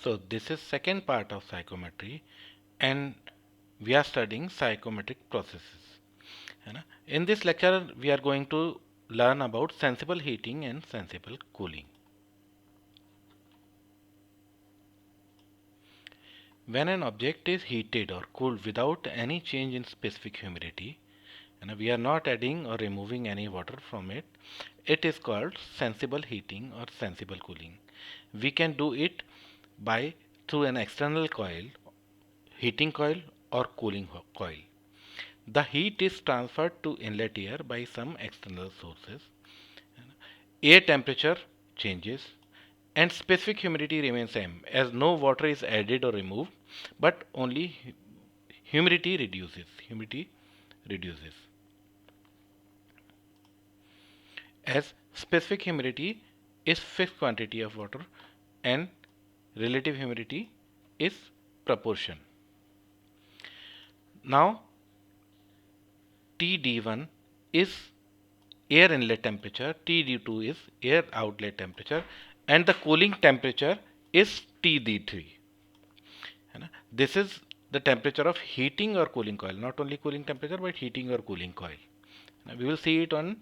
So this is second part of psychometry, and we are studying psychometric processes. है ना? In this lecture we are going to learn about sensible heating and sensible cooling. When an object is heated or cooled without any change in specific humidity, and we are not adding or removing any water from it, it is called sensible heating or sensible cooling. We can do it by through an external coil, heating coil or cooling coil. The heat is transferred to inlet air by some external sources. Air temperature changes and specific humidity remains same as no water is added or removed, but only humidity reduces. Humidity reduces. As specific humidity is fixed quantity of water and relative humidity is proportion. Now TD1 is air inlet temperature, TD2 is air outlet temperature, and the cooling temperature is TD3. This is the temperature of heating or cooling coil, not only cooling temperature but heating or cooling coil. Now we will see it on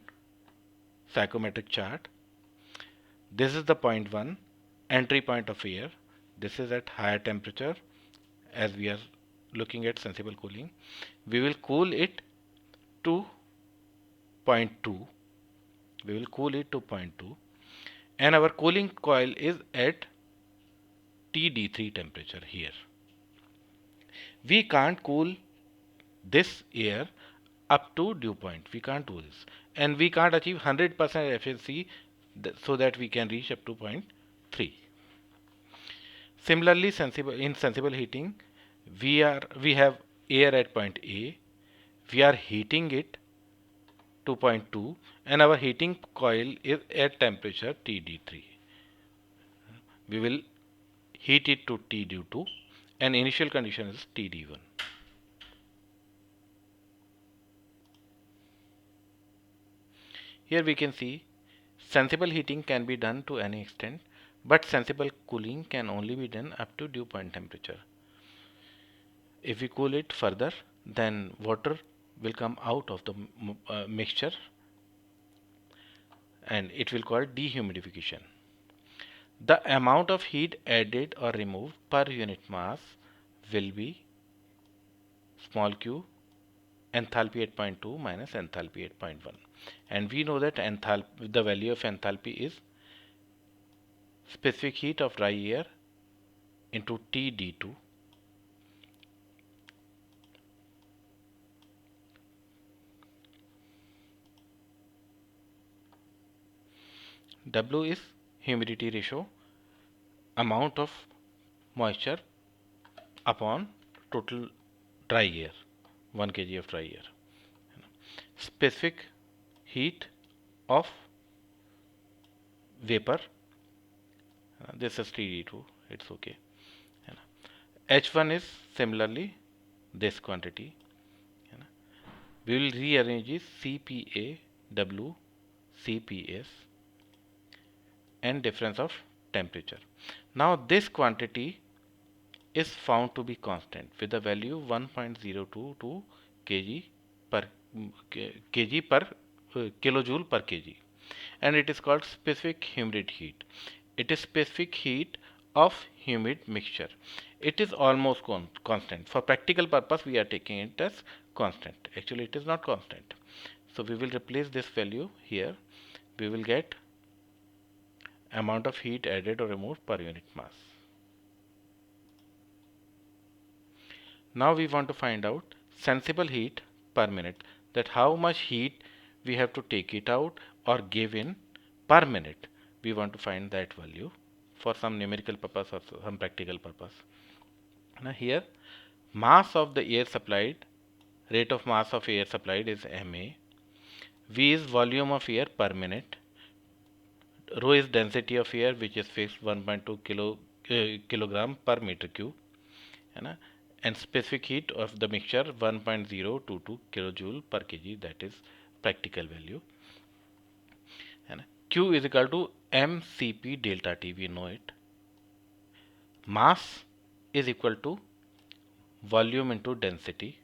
psychometric chart. This is the point 1, entry point of air. This is at higher temperature as we are looking at sensible cooling. We will cool it to point 2. We will cool it to point 2, and our cooling coil is at TD3 temperature here. We can't cool this air up to dew point. We can't do this, and we can't achieve 100% efficiency so that we can reach up to point 3. Similarly, sensible heating, we have air at point A. We are heating it to point 2, and our heating coil is at temperature TD3. We will heat it to TD2, and initial condition is TD1. Here we can see sensible heating can be done to any extent, but sensible cooling can only be done up to dew point temperature. If we cool it further, then water will come out of the mixture and it will call dehumidification. The amount of heat added or removed per unit mass will be small q enthalpy at point 2 minus enthalpy at point 1, and we know that the value of enthalpy is specific heat of dry air into TD2 . W is humidity ratio, amount of moisture upon total dry air, 1 kg of dry air. Specific heat of vapor, this is TD2, it's okay. H1 is similarly this quantity. We will rearrange this CPA, W, CPS, and difference of temperature. Now this quantity is found to be constant with the value 1.022 kg per kilojoule per kg, and it is called specific humid heat. It is specific heat of humid mixture. It is almost constant. For practical purpose we are taking it as constant. Actually it is not constant. So we will replace this value here. We will get amount of heat added or removed per unit mass. Now we want to find out sensible heat per minute, that how much heat we have to take it out or give in per minute. We want to find that value for some numerical purpose or some practical purpose. Now here mass of the air supplied, rate of mass of air supplied is MA. V is volume of air per minute. Rho is density of air, which is fixed 1.2 kilogram per meter cube. And specific heat of the mixture 1.022 kilojoule per kg, that is practical value. Q is equal to mCp delta T, we know it. mass is equal to volume into density.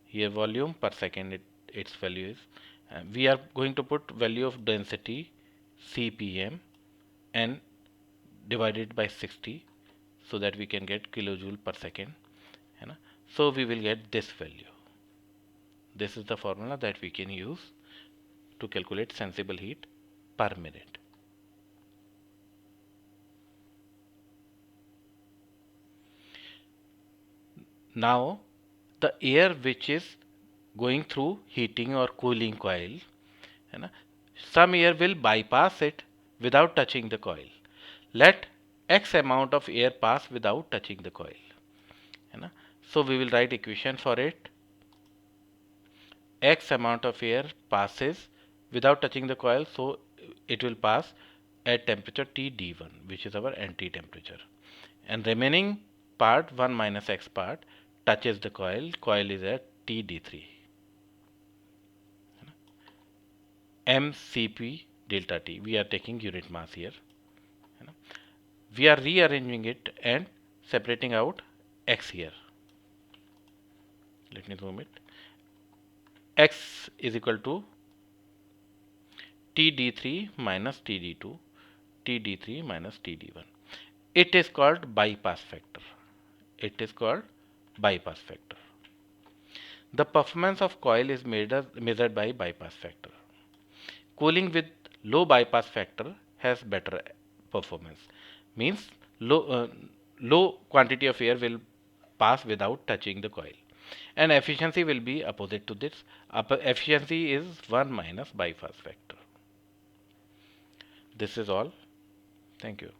Here volume per second its value is. We are going to put value of density CPM and divided by 60 so that we can get kilojoule per second. So we will get this value. This is the formula that we can use to calculate sensible heat per minute. Now the air which is going through heating or cooling coil, some air will bypass it without touching the coil. Let x amount of air pass without touching the coil. So we will write equation for it. X amount of air passes without touching the coil, so it will pass at temperature T D1, which is our NT temperature, and remaining part 1 minus x part touches the coil. Coil is at T D3. mCp delta T, we are taking unit mass here. We are rearranging it and separating out x here. Let me zoom it. X is equal to TD3 minus TD2, TD3 minus TD1. It is called bypass factor. It is called bypass factor. The performance of coil is measured by bypass factor. Cooling with low bypass factor has better performance. Means low quantity of air will pass without touching the coil, and efficiency will be opposite to this. Efficiency is 1 minus bypass factor. This is all. Thank you.